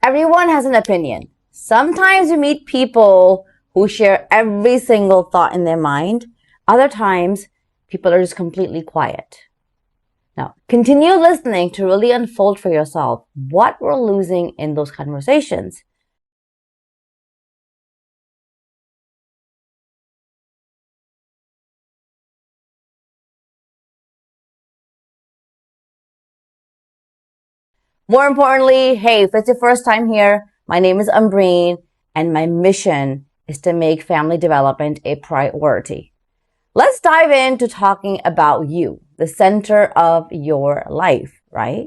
Everyone has an opinion. Sometimes we meet people who share every single thought in their mind. Other times, people are just completely quiet. Now, continue listening to really unfold for yourself what we're losing in those conversations. More importantly, hey, if it's your first time here, my name is Ambereen, and my mission is to make family development a priority. Let's dive into talking about you, the center of your life, right?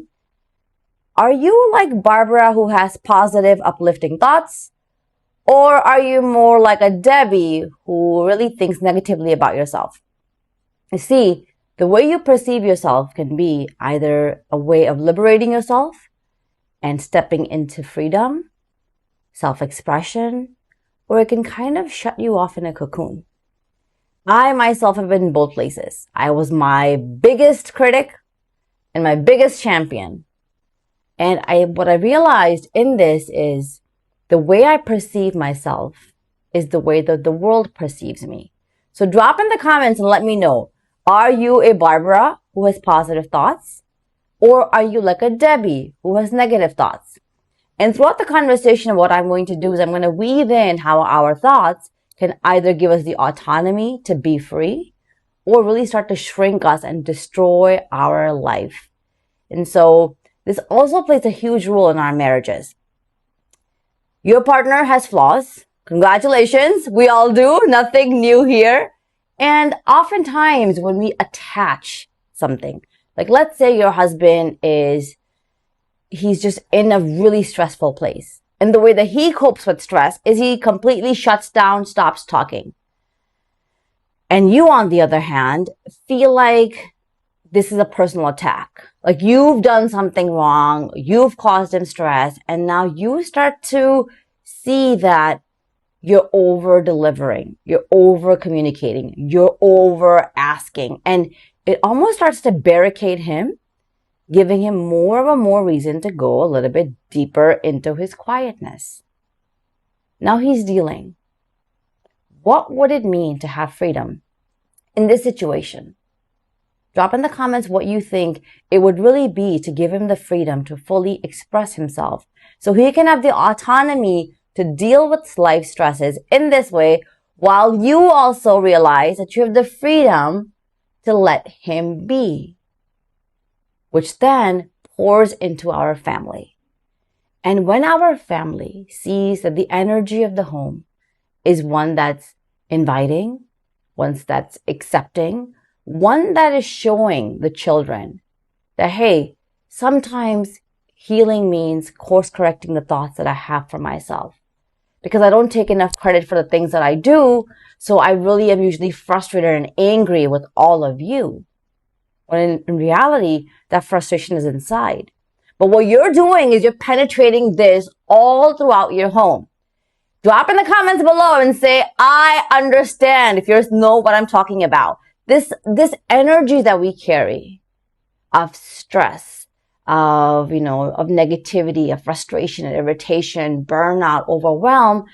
Are you like Barbara who has positive, uplifting thoughts? Or are you more like a Debbie who really thinks negatively about yourself? You see, the way you perceive yourself can be either a way of liberating yourself and stepping into freedom, self-expression, or it can kind of shut you off in a cocoon. I myself have been in both places. I was my biggest critic and my biggest champion. And what I realized in this is the way I perceive myself is the way that the world perceives me. So drop in the comments and let me know, are you a Barbara who has positive thoughts? Or are you like a Debbie who has negative thoughts? And throughout the conversation, what I'm going to do is I'm going to weave in how our thoughts can either give us the autonomy to be free or really start to shrink us and destroy our life. And so this also plays a huge role in our marriages. Your partner has flaws. Congratulations. We all do. Nothing new here. And oftentimes when we attach something, like let's say your husband he's just in a really stressful place. And the way that he copes with stress is he completely shuts down, stops talking. And you, on the other hand, feel like this is a personal attack. Like you've done something wrong, you've caused him stress, and now you start to see that you're over delivering, you're over communicating, you're over asking, and it almost starts to barricade him, giving him more and more reason to go a little bit deeper into his quietness. Now he's dealing. What would it mean to have freedom in this situation? Drop in the comments what you think it would really be to give him the freedom to fully express himself so he can have the autonomy to deal with life stresses in this way, while you also realize that you have the freedom to let him be, which then pours into our family. And when our family sees that the energy of the home is one that's inviting, one that's accepting, one that is showing the children that, hey, sometimes healing means course correcting the thoughts that I have for myself. Because I don't take enough credit for the things that I do, so I really am usually frustrated and angry with all of you. When in reality, that frustration is inside. But what you're doing is you're penetrating this all throughout your home. Drop in the comments below and say, I understand, if you know what I'm talking about. This energy that we carry of stress, of negativity, of frustration and irritation, burnout, overwhelm,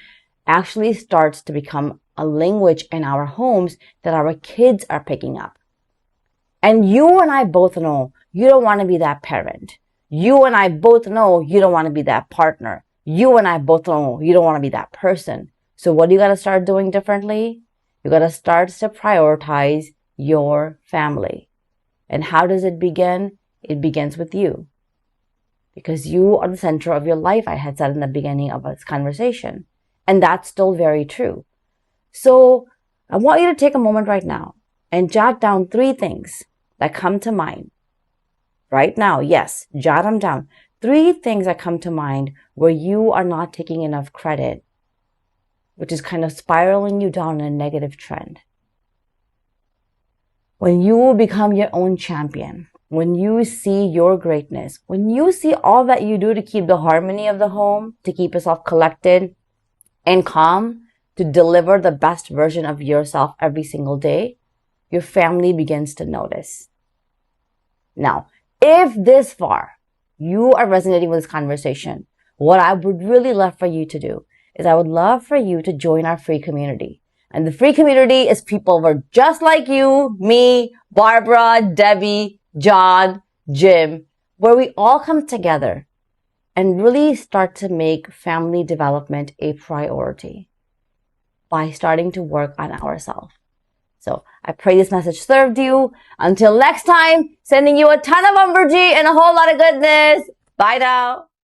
actually starts to become a language in our homes that our kids are picking up. And you and I both know you don't want to be that parent. You and I both know you don't want to be that partner. You and I both know you don't want to be that person. So what do you got to start doing differently? You got to start to prioritize your family. And how does it begin? It begins with you. Because you are the center of your life, I had said in the beginning of this conversation. And that's still very true. So I want you to take a moment right now and jot down 3 things that come to mind. Right now, yes, jot them down. 3 things that come to mind where you are not taking enough credit, which is kind of spiraling you down in a negative trend. When you become your own champion, when you see your greatness, when you see all that you do to keep the harmony of the home, to keep yourself collected and calm, to deliver the best version of yourself every single day, your family begins to notice. Now, if this far you are resonating with this conversation, what I would really love for you to do is I would love for you to join our free community. And the free community is people who are just like you, me, Barbara, Debbie, John, Jim, where we all come together and really start to make family development a priority by starting to work on ourselves. So I pray this message served you. Until next time, sending you a ton of Ambereen and a whole lot of goodness. Bye now.